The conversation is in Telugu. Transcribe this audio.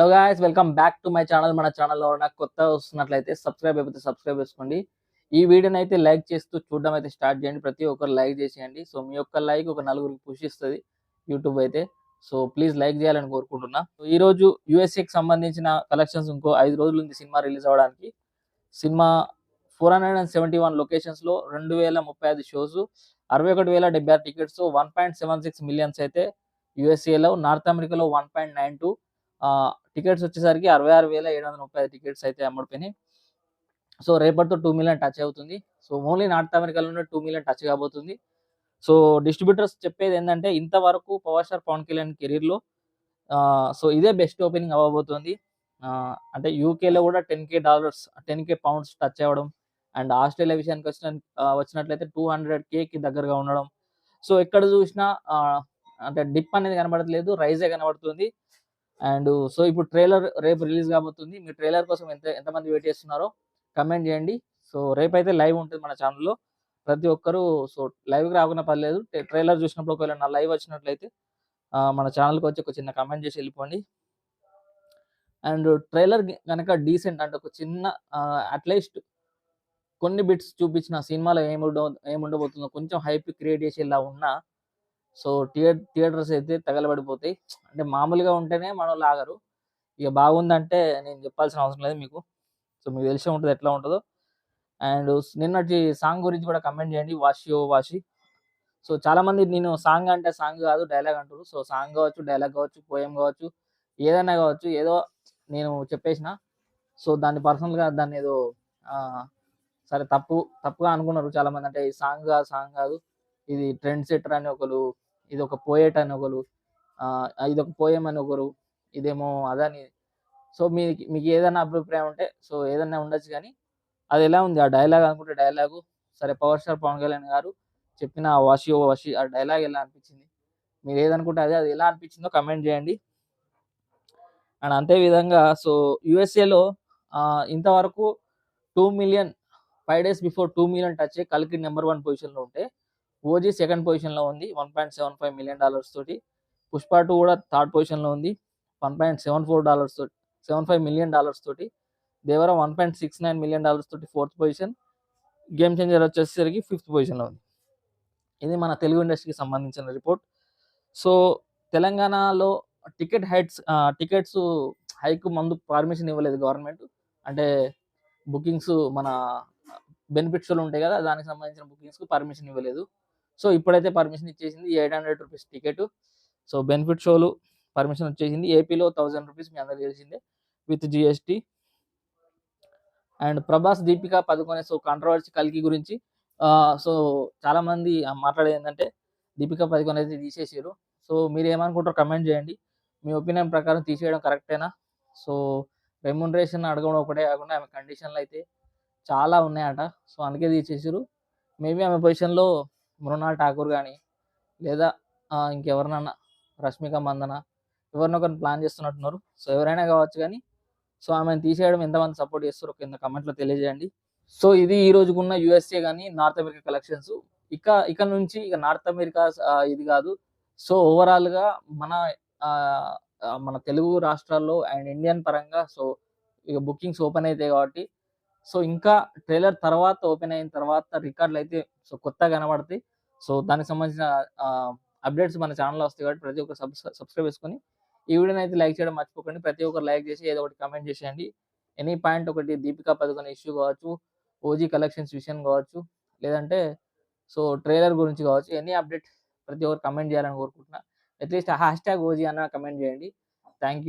Hello guys, welcome back to my channel. మన ఛానల్లో నాకు కొత్త వస్తున్నట్లయితే సబ్స్క్రైబ్ అయిపోతే సబ్స్క్రైబ్ చేసుకోండి. ఈ వీడియోని అయితే లైక్ చేస్తూ చూడడం అయితే స్టార్ట్ చేయండి. ప్రతి ఒక్కరు లైక్ చేసేయండి. సో మీ యొక్క లైక్ ఒక నలుగురికి పుష్ ఇస్తుంది యూట్యూబ్ అయితే. సో ప్లీజ్ లైక్ చేయాలని కోరుకుంటున్నా. ఈ రోజు యూఎస్ఏకి సంబంధించిన కలెక్షన్స్ ఇంకో 5 రోజులు ఉంది సినిమా రిలీజ్ అవ్వడానికి. సినిమా 471 లొకేషన్స్లో 2035 షోస్, 61,076 టికెట్స్, 1.76 మిలియన్స్ అయితే యూఎస్ఏలో. నార్త్ అమెరికాలో 1.92 టికెట్స్ వచ్చేసరికి 66,735 టికెట్స్ అయితే అమ్ముడుపోయినాయి. సో రేపటితో 2 మిలియన్ టచ్ అవుతుంది. సో ఓన్లీ నార్త్ అమెరికాలోనే 2 మిలియన్ టచ్ కాబోతుంది. సో డిస్ట్రిబ్యూటర్స్ చెప్పేది ఏంటంటే, ఇంతవరకు పవర్ స్టార్ పవన్ కళ్యాణ్ కెరీర్లో సో ఇదే బెస్ట్ ఓపెనింగ్ అవ్వబోతుంది. అంటే యూకేలో కూడా $10,000 10K పౌండ్స్ టచ్ అవ్వడం, అండ్ ఆస్ట్రేలియా విషయానికి వచ్చినట్లయితే 200Kకి దగ్గరగా ఉండడం. సో ఎక్కడ చూసినా అంటే డిప్ అనేది కనబడట్లేదు, రైజే కనబడుతుంది. అండ్ సో ఇప్పుడు ట్రైలర్ రేపు రిలీజ్ కాబోతుంది. మీ ట్రైలర్ కోసం ఎంతమంది వెయిట్ చేస్తున్నారో కమెంట్ చేయండి. సో రేపైతే లైవ్ ఉంటుంది మన ఛానల్లో. ప్రతి ఒక్కరూ సో లైవ్కి రాకుండా పర్లేదు, ట్రైలర్ చూసినప్పుడు ఒకవేళ నా లైవ్ వచ్చినట్లయితే మన ఛానల్కి వచ్చి ఒక చిన్న కమెంట్ చేసి వెళ్ళిపోండి. అండ్ ట్రైలర్ కనుక డీసెంట్ అంటే ఒక చిన్న అట్లీస్ట్ కొన్ని బిట్స్ చూపించిన సినిమాలో ఏముండబోతుందో కొంచెం హైప్ క్రియేట్ చేసేలా ఉన్నా, సో థియేటర్స్ అయితే తగలబడిపోతాయి. అంటే మామూలుగా ఉంటేనే మనోళ్ళు ఆగరు, ఇక బాగుందంటే నేను చెప్పాల్సిన అవసరం లేదు మీకు. సో మీకు తెలిసే ఉంటుంది ఎట్లా ఉంటుందో. అండ్ నిన్నటి సాంగ్ గురించి కూడా కమెంట్ చేయండి, వాషి ఓ వాషి. సో చాలామంది నేను సాంగ్ అంటే సాంగ్ కాదు డైలాగ్ అంటారు. సో సాంగ్ కావచ్చు, డైలాగ్ కావచ్చు, పోయం కావచ్చు, ఏదైనా కావచ్చు, ఏదో నేను చెప్పేసిన. సో దాన్ని పర్సనల్గా దాన్ని ఏదో సరే తప్పుగా అనుకున్నారు చాలామంది. అంటే ఈ సాంగ్ కాదు, ఇది ట్రెండ్ సెటర్ అని ఒకరు, ఇది ఒక పోయేట్ అని ఒకరు, ఇది ఒక పోయం అని ఒకరు, ఇదేమో అదని. సో మీకు ఏదైనా అభిప్రాయం ఉంటే సో ఏదైనా ఉండొచ్చు, కానీ అది ఎలా ఉంది ఆ డైలాగ్ అనుకుంటే డైలాగు. సరే పవర్ స్టార్ పవన్ కళ్యాణ్ గారు చెప్పిన వాషి ఓ వాషి ఆ డైలాగ్ ఎలా అనిపించింది, మీరు ఏదనుకుంటే అది ఎలా అనిపించిందో కమెంట్ చేయండి. అండ్ అంతే విధంగా సో యుఎస్ఏలో ఇంతవరకు 2 million 5 days before 2 million touch కలికి నెంబర్ 1 పొజిషన్లో ఉంటే, ఓజీ సెకండ్ పొజిషన్లో ఉంది $1.75 మిలియన్ తోటి. పుష్ప 2 కూడా థర్డ్ పొజిషన్లో ఉంది $1.75 మిలియన్ తోటి. దేవర $1.69 మిలియన్ తోటి ఫోర్త్ పొజిషన్. గేమ్ చేంజర్ వచ్చేసరికి ఫిఫ్త్ పొజిషన్లో ఉంది. ఇది మన తెలుగు ఇండస్ట్రీకి సంబంధించిన రిపోర్ట్. సో తెలంగాణలో టికెట్స్ హైక్ ముందు పర్మిషన్ ఇవ్వలేదు గవర్నమెంట్. అంటే బుకింగ్స్ మన బెనిఫిట్ షోలు ఉంటాయి కదా, దానికి సంబంధించిన బుకింగ్స్కి పర్మిషన్ ఇవ్వలేదు. సో ఇప్పుడైతే పర్మిషన్ ఇచ్చేసింది, $800 టికెట్. సో బెనిఫిట్ షోలు పర్మిషన్ వచ్చేసింది. ఏపీలో $1,000 మీ అందరికి తెలిసిందే with GST. And Prabhas Deepika Padukone so controversy కల్కి గురించి సో చాలా మంది మాట్లాడేది ఏంటంటే, దీపిక పదుకొనే అయితే తీసేసారు. సో మీరు ఏమనుకుంటారో కమెంట్ చేయండి. మీ ఒపీనియన్ ప్రకారం తీసేయడం కరెక్టేనా? సో రెమ్యునరేషన్ అడగడం ఒకటే కాకుండా ఆమె కండిషన్లు అయితే చాలా ఉన్నాయట. సో అందుకే తీసేసారు. మేబీ ఆమె పొజిషన్లో మృణాల్ ఠాకూర్ కానీ, లేదా ఇంకెవరినన్నా రష్మిక మందన ఎవరినొకరిని ప్లాన్ చేస్తున్నట్టున్నారు. సో ఎవరైనా కావచ్చు, కానీ సో ఆమెను తీసేయడం ఎంతమంది సపోర్ట్ చేస్తారో కింద కమెంట్లో తెలియజేయండి. సో ఇది ఈ రోజుకున్న యూఎస్ఏ కానీ నార్త్ అమెరికా కలెక్షన్స్. ఇక నుంచి ఇక నార్త్ అమెరికా ఇది కాదు. సో ఓవరాల్గా మన మన తెలుగు రాష్ట్రాల్లో అండ్ ఇండియన్ పరంగా సో ఇక బుకింగ్స్ ఓపెన్ అవుతాయి కాబట్టి, సో ఇంకా ట్రైలర్ తర్వాత ఓపెన్ అయిన తర్వాత రికార్డులు అయితే సో కొత్తగా కనబడతాయి. సో దానికి సంబంధించిన అప్డేట్స్ మన ఛానల్లో వస్తాయి కాబట్టి ప్రతి ఒక్కరు సబ్స్క్రైబ్ చేసుకొని ఈ వీడియోని అయితే లైక్ చేయడం మర్చిపోకండి. ప్రతి ఒక్కరు లైక్ చేసి ఏదో ఒకటి కమెంట్ చేసేయండి. ఎనీ పాయింట్ ఒకటి దీపికా పదుకొనే ఇష్యూ కావచ్చు, ఓజీ కలెక్షన్స్ విషయం కావచ్చు, లేదంటే సో ట్రైలర్ గురించి కావచ్చు, ఎనీ అప్డేట్ ప్రతి ఒక్కరు కమెంట్ చేయాలని కోరుకుంటున్నా. అట్లీస్ట్ #ఓజీ అన్న కమెంట్ చేయండి. Thank you.